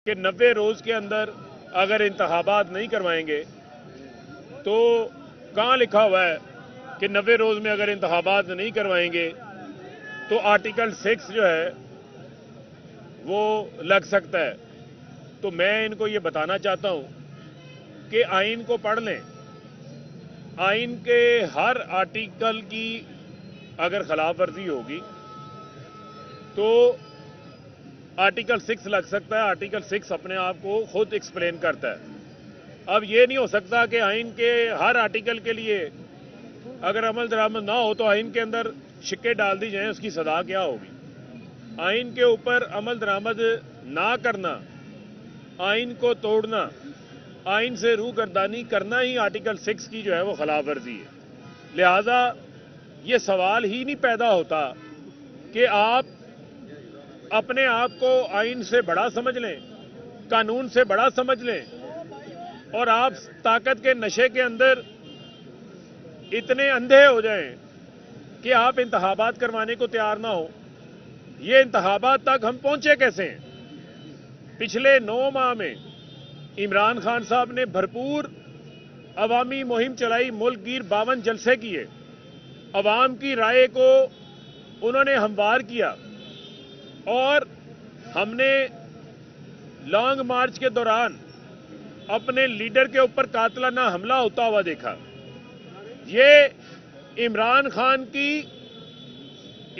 کہ 90 روز کے اندر اگر انتخابات نہیں کروائیں گے تو کہاں لکھا ہوا ہے کہ 90 روز میں اگر انتخابات نہیں کروائیں گے تو آرٹیکل 6 جو ہے وہ لگ سکتا ہے. تو میں ان کو یہ بتانا چاہتا ہوں کہ آئین کو پڑھ لیں. آئین کے ہر آرٹیکل کی اگر خلاف ورزی ہوگی تو آرٹیکل 6 لگ سکتا ہے. آرٹیکل 6 اپنے آپ کو خود ایکسپلین کرتا ہے. اب یہ نہیں ہو سکتا کہ آئین کے ہر آرٹیکل کے لیے اگر عمل درآمد نہ ہو تو آئین کے اندر شکے ڈال دی جائیں. اس کی سزا کیا ہوگی؟ آئین کے اوپر عمل درآمد نہ کرنا، آئین کو توڑنا، آئین سے روگردانی کرنا ہی آرٹیکل 6 کی جو ہے وہ خلاف ورزی ہے. لہذا یہ سوال ہی نہیں پیدا ہوتا کہ آپ اپنے آپ کو آئین سے بڑا سمجھ لیں، قانون سے بڑا سمجھ لیں، اور آپ طاقت کے نشے کے اندر اتنے اندھے ہو جائیں کہ آپ انتخابات کروانے کو تیار نہ ہوں. یہ انتخابات تک ہم پہنچے کیسے ہیں؟ پچھلے 9 ماہ میں عمران خان صاحب نے بھرپور عوامی مہم چلائی، ملک گیر 52 جلسے کیے، عوام کی رائے کو انہوں نے ہموار کیا، اور ہم نے لانگ مارچ کے دوران اپنے لیڈر کے اوپر قاتلانہ حملہ ہوتا ہوا دیکھا. یہ عمران خان کی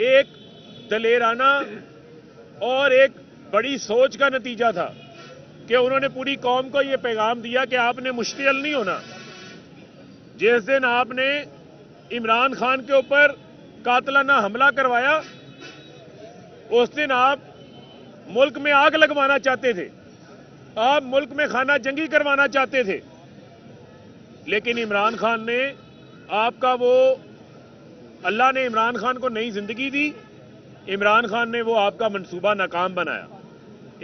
ایک دلیرانہ اور ایک بڑی سوچ کا نتیجہ تھا کہ انہوں نے پوری قوم کو یہ پیغام دیا کہ آپ نے مشتعل نہیں ہونا. جس دن آپ نے عمران خان کے اوپر قاتلانہ حملہ کروایا اس دن آپ ملک میں آگ لگوانا چاہتے تھے، آپ ملک میں خانہ جنگی کروانا چاہتے تھے، لیکن عمران خان نے آپ کا وہ اللہ نے عمران خان کو نئی زندگی دی. عمران خان نے وہ آپ کا منصوبہ ناکام بنایا.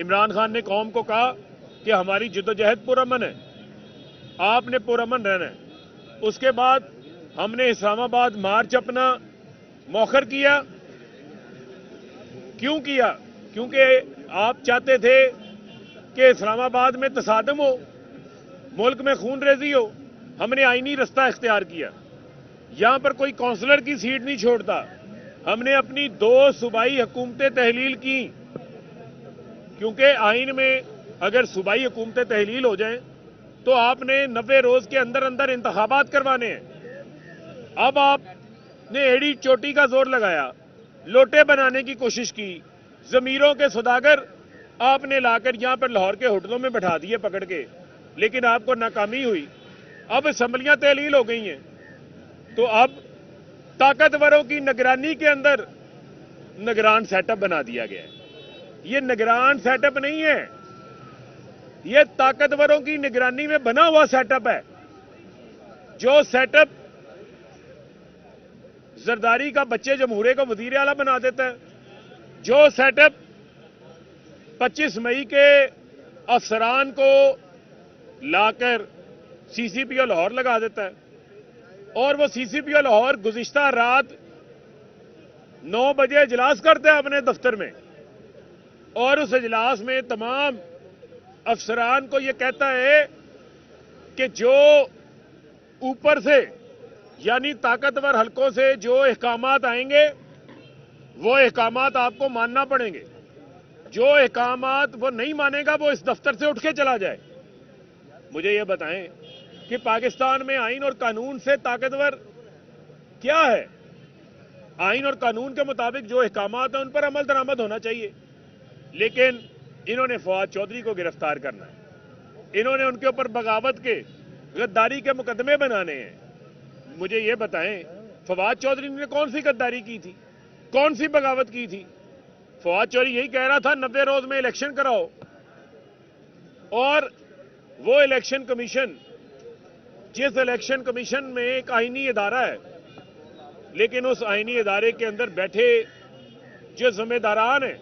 عمران خان نے قوم کو کہا کہ ہماری جدوجہد پرامن ہے، آپ نے پرامن رہنا ہے. اس کے بعد ہم نے اسلام آباد مارچ اپنا مؤخر کیا. کیوں کیا؟ کیونکہ آپ چاہتے تھے کہ اسلام آباد میں تصادم ہو، ملک میں خون ریزی ہو. ہم نے آئینی رستہ اختیار کیا، یہاں پر کوئی کونسلر کی سیٹ نہیں چھوڑتا. ہم نے اپنی 2 صوبائی حکومتیں تحلیل کی، کیونکہ آئین میں اگر صوبائی حکومتیں تحلیل ہو جائیں تو آپ نے 90 روز کے اندر اندر انتخابات کروانے ہیں. اب آپ نے ایڑی چوٹی کا زور لگایا، لوٹے بنانے کی کوشش کی، ضمیروں کے سوداگر آپ نے لا کر یہاں پر لاہور کے ہوٹلوں میں بٹھا دیے پکڑ کے، لیکن آپ کو ناکامی ہوئی. اب اسمبلیاں تحلیل ہو گئی ہیں تو اب طاقتوروں کی نگرانی کے اندر نگران سیٹ اپ بنا دیا گیا ہے. یہ نگران سیٹ اپ نہیں ہے، یہ طاقتوروں کی نگرانی میں بنا ہوا سیٹ اپ ہے. جو سیٹ اپ زرداری کا بچے جمہوریہ کو وزیر اعلیٰ بنا دیتا ہے، جو سیٹ اپ 25 مئی کے افسران کو لا کر سی سی پی او لاہور لگا دیتا ہے، اور وہ سی سی پی او لاہور گزشتہ رات 9 بجے اجلاس کرتے ہیں اپنے دفتر میں، اور اس اجلاس میں تمام افسران کو یہ کہتا ہے کہ جو اوپر سے یعنی طاقتور حلقوں سے جو احکامات آئیں گے وہ احکامات آپ کو ماننا پڑیں گے. جو احکامات وہ نہیں مانے گا وہ اس دفتر سے اٹھ کے چلا جائے. مجھے یہ بتائیں کہ پاکستان میں آئین اور قانون سے طاقتور کیا ہے؟ آئین اور قانون کے مطابق جو احکامات ہیں ان پر عمل درآمد ہونا چاہیے، لیکن انہوں نے فواد چودھری کو گرفتار کرنا ہے، انہوں نے ان کے اوپر بغاوت کے غداری کے مقدمے بنانے ہیں. مجھے یہ بتائیں فواد چودھری نے کون سی غداری کی تھی، کون سی بغاوت کی تھی؟ فواد چودھری یہی کہہ رہا تھا 90 روز میں الیکشن کراؤ، اور وہ الیکشن کمیشن جس الیکشن کمیشن میں ایک آئینی ادارہ ہے، لیکن اس آئینی ادارے کے اندر بیٹھے جو ذمہ داران ہیں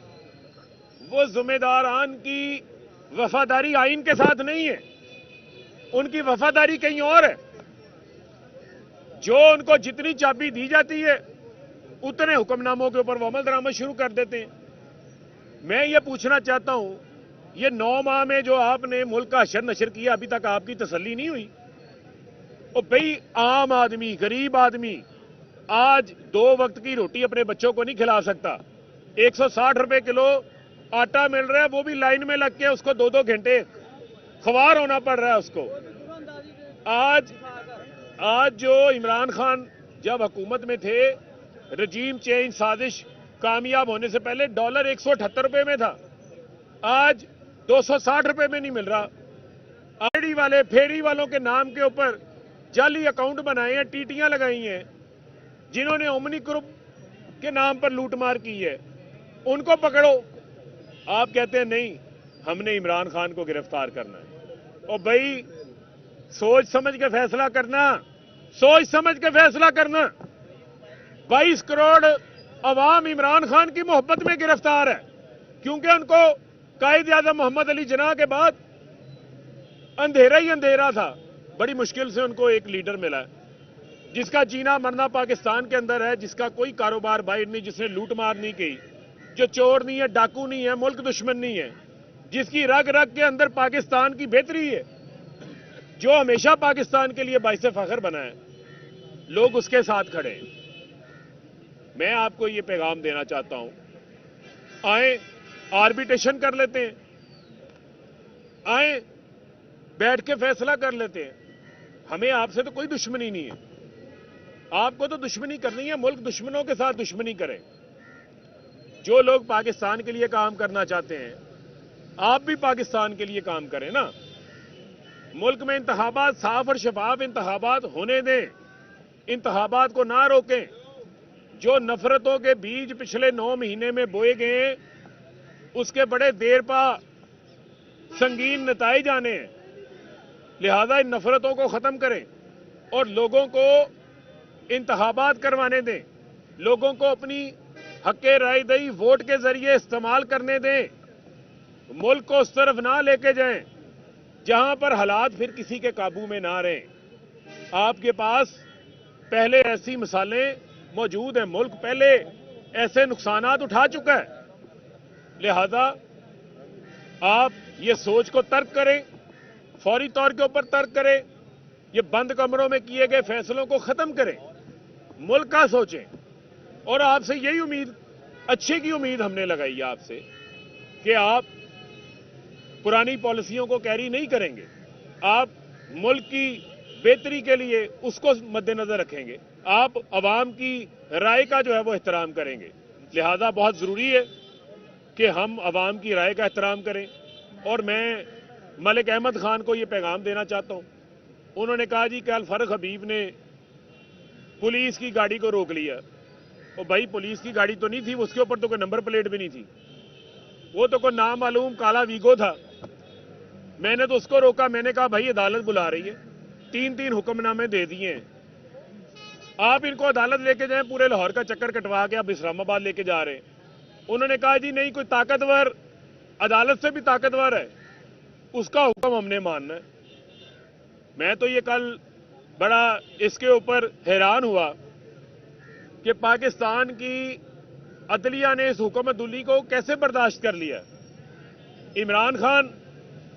وہ ذمہ داران کی وفاداری آئین کے ساتھ نہیں ہے، ان کی وفاداری کہیں اور ہے. جو ان کو جتنی چابی دی جاتی ہے اتنے حکم ناموں کے اوپر وہ عمل درآمد شروع کر دیتے ہیں. میں یہ پوچھنا چاہتا ہوں یہ 9 माह में जो आपने मुल्क का हशर नशर किया, अभी तक आपकी तसल्ली नहीं हुई? और भाई आम आदमी, गरीब आदमी आज 2 वक्त की रोटी अपने बच्चों को नहीं खिला सकता। 160 रुपए किलो आटा मिल रहा है, वो भी लाइन में लग के उसको 2-2 घंटे ख्वार होना पड़ रहा है उसको। आज जो इमरान खान जब हुकूमत में थे, रजीम चेंज साजिश कामयाब होने से पहले डॉलर 178 रुपए में था, आज 260 रुपए में नहीं मिल रहा। आईडी वाले, फेरी वालों के नाम के ऊपर जाली अकाउंट बनाए हैं, टीटियां लगाई हैं, जिन्होंने ओमनी ग्रुप के नाम पर लूटमार की है, उनको पकड़ो। आप कहते हैं नहीं, हमने इमरान खान को गिरफ्तार करना है। और भाई सोच समझ के फैसला करना, सोच समझ के फैसला करना। 22 करोड़ अवाम इमरान खान की मोहब्बत में गिरफ्तार है, क्योंकि उनको कायद-ए-आज़म मोहम्मद अली जिन्ना के बाद अंधेरा ही अंधेरा था। बड़ी मुश्किल से उनको एक लीडर मिला है, जिसका जीना मरना पाकिस्तान के अंदर है, जिसका कोई कारोबार बाहर नहीं, जिसने लूट मार नहीं की, जो चोर नहीं है, डाकू नहीं है, मुल्क दुश्मन नहीं है, जिसकी रग रग के अंदर पाकिस्तान की बेहतरी है, जो हमेशा पाकिस्तान के लिए बाइस फख्र बना है, लोग उसके साथ खड़े हैं। मैं आपको ये पैगाम देना चाहता हूं, आए आर्बिट्रेशन कर लेते हैं, आए बैठ के फैसला कर लेते हैं। हमें आपसे तो कोई दुश्मनी नहीं है, आपको तो दुश्मनी करनी है, मुल्क दुश्मनों के साथ दुश्मनी करें। जो लोग पाकिस्तान के लिए काम करना चाहते हैं, आप भी पाकिस्तान के लिए काम करें ना। मुल्क में इंतखाबात साफ और शफाफ इंतखाबात होने दें, इंतखाबात को ना रोकें। जो नफरतों के बीज पिछले 9 महीने में बोए गए, उसके बड़े देर पा संगीन नताइज आने हैं। लिहाजा इन नफरतों को खत्म करें और लोगों को इंतखाबात करवाने दें, लोगों को अपनी हक़े राय दही वोट के जरिए इस्तेमाल करने दें। मुल्क को उस तरफ ना लेके जाएं जहां पर हालात फिर किसी के काबू में ना रहें। आपके पास पहले ऐसी मिसालें मौजूद हैं, मुल्क पहले ऐसे नुकसानात उठा चुका है। लिहाजा आप ये सोच को तर्क करें, फौरी तौर के ऊपर तर्क करें, ये बंद कमरों में किए गए फैसलों को खत्म करें, मुल्क का सोचें। और आपसे यही उम्मीद, अच्छे की उम्मीद हमने लगाई है आपसे कि आप पुरानी पॉलिसियों को कैरी नहीं करेंगे, आप मुल्क की बेहतरी के लिए उसको मद्देनजर रखेंगे, आप अवाम की राय का जो है वो एहतराम करेंगे। लिहाजा बहुत जरूरी है कि हम अवाम की राय का एहतराम करें। और मैं मलिक अहमद खान को ये पैगाम देना चाहता हूं। उन्होंने कहा जी कल फर्रुख हबीब ने पुलिस की गाड़ी को रोक लिया। और भाई पुलिस की गाड़ी तो नहीं थी, उसके ऊपर तो कोई नंबर प्लेट भी नहीं थी, वो तो कोई नामालूम काला वीगो था। मैंने तो उसको रोका, मैंने कहा भाई अदालत बुला रही है, 3-3 हुक्मनामे दे दिए हैं, आप इनको अदालत लेके जाएं। पूरे लाहौर का चक्कर कटवा के आप इस्लामाबाद लेके जा रहे हैं। उन्होंने कहा जी नहीं, कोई ताकतवर अदालत से भी ताकतवर है, उसका हुक्म हमने मानना है। मैं तो ये कल बड़ा इसके ऊपर हैरान हुआ कि पाकिस्तान की अदलिया ने इस हुक्म दुली को कैसे बर्दाश्त कर लिया। इमरान खान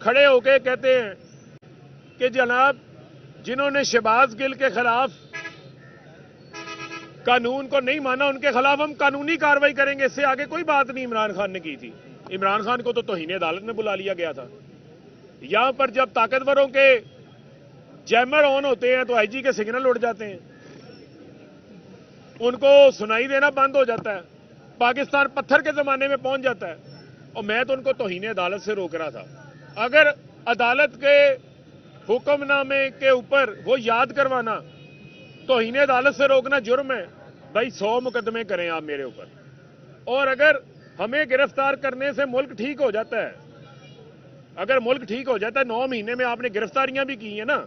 खड़े होकर कहते हैं कि जनाब जिन्होंने शहबाज गिल के खिलाफ कानून को नहीं माना, उनके खिलाफ हम कानूनी कार्रवाई करेंगे। इससे आगे कोई बात नहीं इमरान खान ने की थी। इमरान खान को तो तौहीन अदालत में बुला लिया गया था। यहां पर जब ताकतवरों के जैमर ऑन होते हैं तो आईजी के सिग्नल उड़ जाते हैं, उनको सुनाई देना बंद हो जाता है, पाकिस्तान पत्थर के जमाने में पहुंच जाता है। और मैं तो उनको तौहीन अदालत से रोक रहा था। अगर अदालत के हुक्मनामे के ऊपर वो याद करवाना, तौहीन अदालत से रोकना जुर्म है, भाई 100 मुकदमे करें आप मेरे ऊपर। और अगर हमें गिरफ्तार करने से मुल्क ठीक हो जाता है, अगर मुल्क ठीक हो जाता है, 9 महीने में आपने गिरफ्तारियां भी की हैं ना,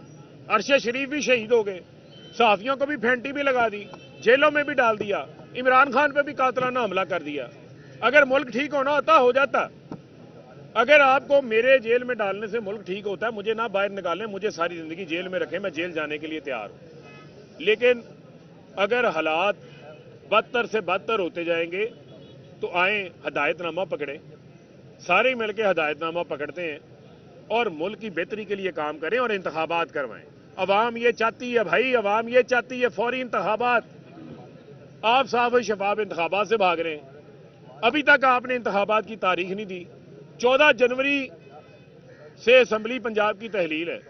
अरशद शरीफ भी शहीद हो गए, सहाफियों को भी फेंटी भी लगा दी, जेलों में भी डाल दिया, इमरान खान पे भी कातलाना हमला कर दिया। अगर मुल्क ठीक होना होता हो जाता। अगर आपको मेरे जेल में डालने से मुल्क ठीक होता है, मुझे ना बाहर निकालें, मुझे सारी जिंदगी जेल में रखें, मैं जेल जाने के लिए तैयार हूं। लेकिन अगर हालात बदतर से बदतर होते जाएंगे तो आए हदायतनामा पकड़ें, सारे मिल के हदायतनामा पकड़ते हैं और मुल्क की बेहतरी के लिए काम करें और इंतखाबात करवाएं। अवाम ये चाहती है भाई, अवाम ये चाहती है फौरी इंतखाबात। आप साफ और शफाफ इंतखाबात से भाग रहे हैं। अभी तक आपने इंतखाबात की तारीख नहीं दी। 14 जनवरी से असम्बली पंजाब की तहलील है,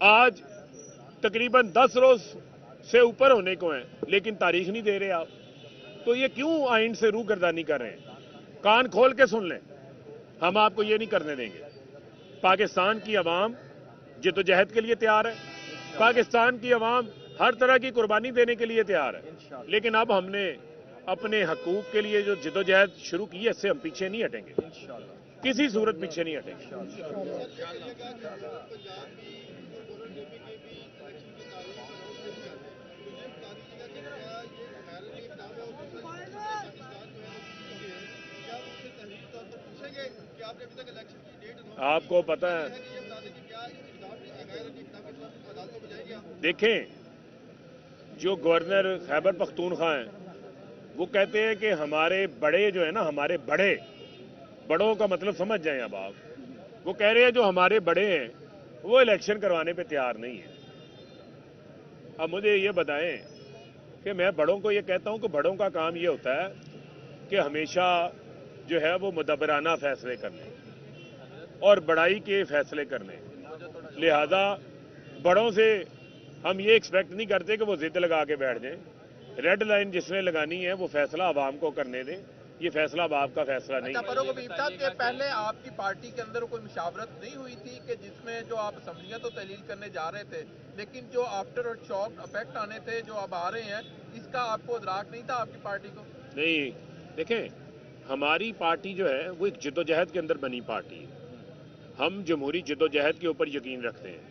आज तकरीबन 10 रोज से ऊपर होने को हैं, लेकिन तारीख नहीं दे रहे आप। तो ये क्यों आइन से रूगर्दानी कर रहे हैं? कान खोल के सुन लें, हम आपको ये नहीं करने देंगे। पाकिस्तान की अवाम जिद्दोजहद के लिए तैयार है, पाकिस्तान की अवाम हर तरह की कुर्बानी देने के लिए तैयार है, लेकिन अब हमने अपने हकूक के लिए जो जिद्दोजहद शुरू की है, इससे हम पीछे नहीं हटेंगे, किसी सूरत पीछे नहीं हटेंगे। आपको पता है, देखें, जो गवर्नर खैबर पख्तूनख्वा हैं वो कहते हैं कि हमारे बड़े जो है ना, हमारे बड़ों का मतलब समझ जाएं अब आप। वो कह रहे हैं जो हमारे बड़े हैं वो इलेक्शन करवाने पे तैयार नहीं है। अब मुझे ये बताएं कि मैं बड़ों को ये कहता हूं कि बड़ों का काम ये होता है कि हमेशा जो है वो मुदब्बराना फैसले करने और बड़ाई के फैसले करने। लिहाजा बड़ों से हम ये एक्सपेक्ट नहीं करते कि वो जिद लगा के बैठ जाएं। रेड लाइन जिसने लगानी है वो फैसला आवाम को करने दें, ये फैसला बाप का फैसला नहीं है। पहले आपकी पार्टी के अंदर कोई मुशावरत नहीं हुई थी कि जिसमें जो आप असम्बलियां तो तहलील करने जा रहे थे, लेकिन जो आफ्टर और शॉक इफेक्ट आने थे जो अब आ रहे हैं, इसका आपको इदराक नहीं था आपकी पार्टी को? नहीं, देखें, हमारी पार्टी जो है वो एक जिद्दोजहद के अंदर बनी पार्टी है। हम जमहूरी जिद्दोजहद के ऊपर यकीन रखते हैं।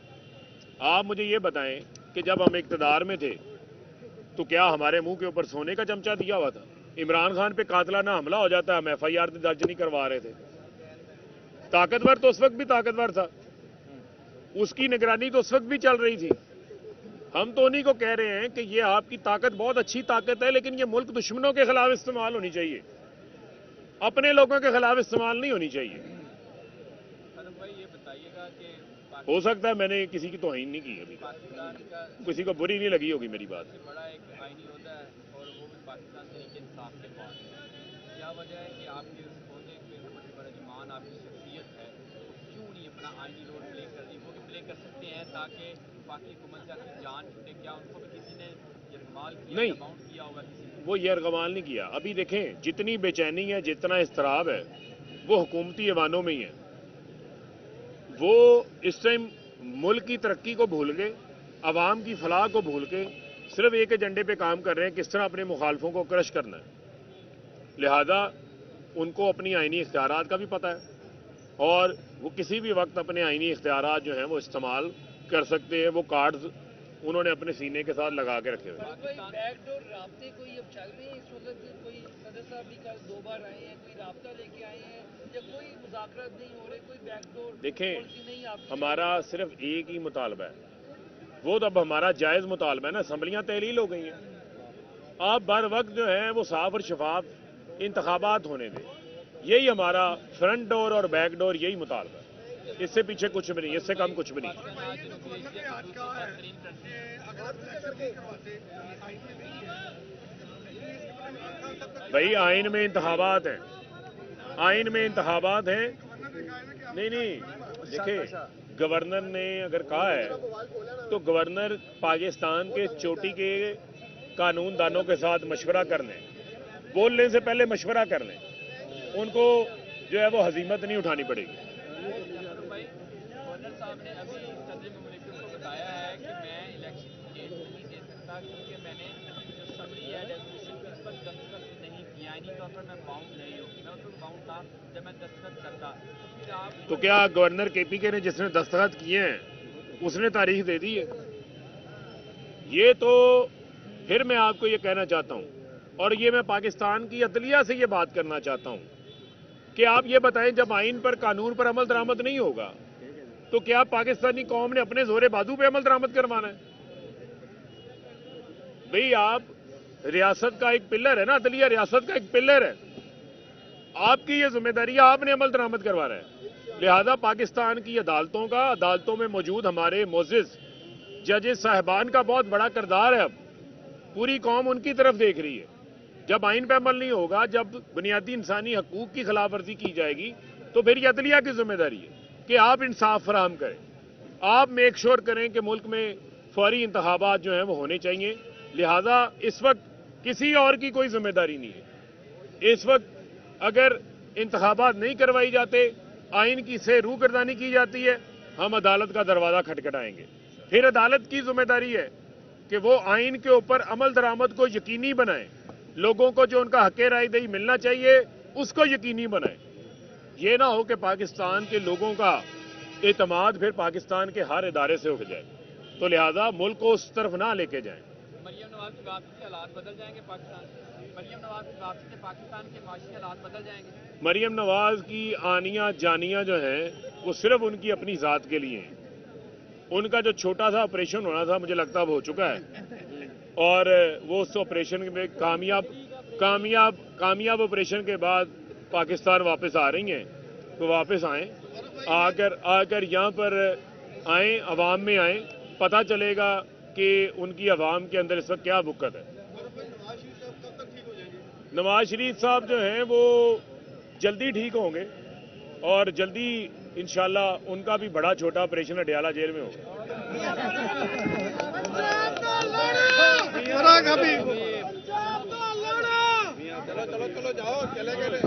आप मुझे ये बताएं कि जब हम इक़्तिदार में थे तो क्या हमारे मुंह के ऊपर सोने का चमचा दिया हुआ था? इमरान खान पे कातलाना हमला हो जाता, हम FIR दर्ज नहीं करवा रहे थे। ताकतवर तो उस वक्त भी ताकतवर था, उसकी निगरानी तो उस वक्त भी चल रही थी। हम तो उन्हीं को कह रहे हैं कि ये आपकी ताकत बहुत अच्छी ताकत है, लेकिन ये मुल्क दुश्मनों के खिलाफ इस्तेमाल होनी चाहिए, अपने लोगों के खिलाफ इस्तेमाल नहीं होनी चाहिए। हो सकता है मैंने किसी की तौहीन नहीं की, अभी किसी को बुरी नहीं लगी होगी मेरी बात। बड़ा एक आईनी होता है और वो भी पाकिस्तान से एक इंसाफ के पास। क्या वजह है कि आपके होने पे बरजमान आपकी शख्सियत है, क्यों नहीं अपना आईनी रोल प्ले कर रही? वो भी प्ले कर सकते हैं ताकि बाकी हुकूमत से आपकी जान छूटे। क्या उनको भी किसी ने यरगमाल किया, नहीं, अमाउंट किया होगा किसी ने? वो यरगमाल नहीं किया। अभी देखें, जितनी बेचैनी है, जितना इस्तराब है, वो हुकूमती ऐवानों में ही है। वो इस टाइम मुल्क की तरक्की को भूल के, अवाम की फलाह को भूल के सिर्फ एक एजेंडे पे काम कर रहे हैं, किस तरह अपने मुखालफों को क्रश करना है। लिहाजा उनको अपनी आईनी इख्तियारात का भी पता है और वो किसी भी वक्त अपने आईनी इख्तियारात जो हैं वो इस्तेमाल कर सकते हैं। वो कार्ड्स उन्होंने अपने सीने के साथ लगा के रखे हुए हैं। बैकडोर राब्ते कोई अब चल रहे हैं इस वक्त? कोई सदर साहब भी कल 2 बार आए हैं, कोई राब्ता लेके आए हैं या कोई मुज़ाकरात नहीं हो रहे, कोई बैकडोर? देखें, हमारा सिर्फ एक ही मुतालबा है, वो तो अब हमारा जायज़ मुतालबा है ना। असम्बलियां तहलील हो गई हैं, आप बर वक्त जो है वो साफ और शफाफ इंतखाबात होने दें। यही हमारा फ्रंट डोर और बैक डोर, यही मुतालबा है। इससे पीछे कुछ भी नहीं, इससे कम कुछ भी नहीं। भाई आइन में इंतखाबात हैं, आइन में इंतखाबात हैं। नहीं, देखिए, गवर्नर ने अगर कहा है तो गवर्नर पाकिस्तान के चोटी के कानून दानों के साथ मशवरा कर लें, बोलने से पहले मशवरा कर लें, उनको जो है वो हजीमत नहीं उठानी पड़ेगी। गवर्नर साहब ने अभी सदर मुमलिकत को बताया है कि मैं इलेक्शन डेट नहीं दे सकता क्योंकि मैंने जो समरी है रेजोल्यूशन पर इस पर दस्तखत नहीं किया, यानी तौर पर मैं बाउंड नहीं हूँ। मैं उस बाउंड था जब मैं दस्तखत करता। तो फिर आप तो क्या गवर्नर KPK ने जिसने दस्तखत किए हैं उसने तारीख दे दी है? ये तो फिर मैं आपको ये कहना चाहता हूँ और ये मैं पाकिस्तान की अदलिया से ये बात करना चाहता हूँ कि आप ये बताएं, जब आइन पर, कानून पर अमल दरामद नहीं होगा तो क्या पाकिस्तानी कौम ने अपने जोरे बाजू पे अमल दरामद करवाना है? भाई आप रियासत का एक पिलर है ना, अदलिया रियासत का एक पिलर है। آپ کی یہ ذمہ داری ہے, آپ نے عمل درآمد کروانا ہے. لہذا پاکستان کی عدالتوں میں موجود ہمارے معزز ججز صاحبان کا بہت بڑا کردار ہے. اب پوری قوم ان کی طرف دیکھ رہی ہے. جب آئین پہ عمل نہیں ہوگا, جب بنیادی انسانی حقوق کی خلاف ورزی کی جائے گی, تو پھر یہ عدلیہ کی ذمہ داری ہے کہ آپ انصاف فراہم کریں. آپ میک شور کریں کہ ملک میں فوری انتخابات جو ہیں وہ ہونے چاہیے. لہذا اس وقت کسی اور کی کوئی ذمہ داری نہیں ہے. اس وقت اگر انتخابات نہیں کروائی جاتے, آئین کی سے روگردانی کی جاتی ہے, ہم عدالت کا دروازہ کھٹکھٹائیں گے. پھر عدالت کی ذمہ داری ہے کہ وہ آئین کے اوپر عمل درآمد کو یقینی بنائیں, لوگوں کو جو ان کا حق رائے دہی ملنا چاہیے اس کو یقینی بنائیں. یہ نہ ہو کہ پاکستان کے لوگوں کا اعتماد پھر پاکستان کے ہر ادارے سے اٹھ جائے. تو لہذا ملک کو اس طرف نہ لے کے جائیں. مریم نواز کی واپسی سے حالات بدل جائیں گے پاکستان کے؟ مریم نواز کی واپسی سے پاکستان کے معاشی حالات بدل جائیں گے؟ مریم نواز کی آنیاں جانیاں جو ہیں وہ صرف ان کی اپنی ذات کے لیے ہیں. ان کا جو چھوٹا سا آپریشن ہونا تھا مجھے لگتا ہے وہ ہو چکا ہے, اور وہ اس آپریشن میں کامیاب آپریشن کے بعد پاکستان واپس آ رہی ہیں. تو واپس آئیں, آ کر یہاں پر آئیں, عوام میں آئیں, پتہ چلے گا کہ ان کی عوام کے اندر اس وقت کیا بکت ہے. نواز شریف صاحب جو ہیں وہ جلدی ٹھیک ہوں گے, اور جلدی انشاءاللہ ان کا بھی بڑا چھوٹا آپریشن اڈیالہ جیل میں ہوگا. چلو جاؤ چلے گئے.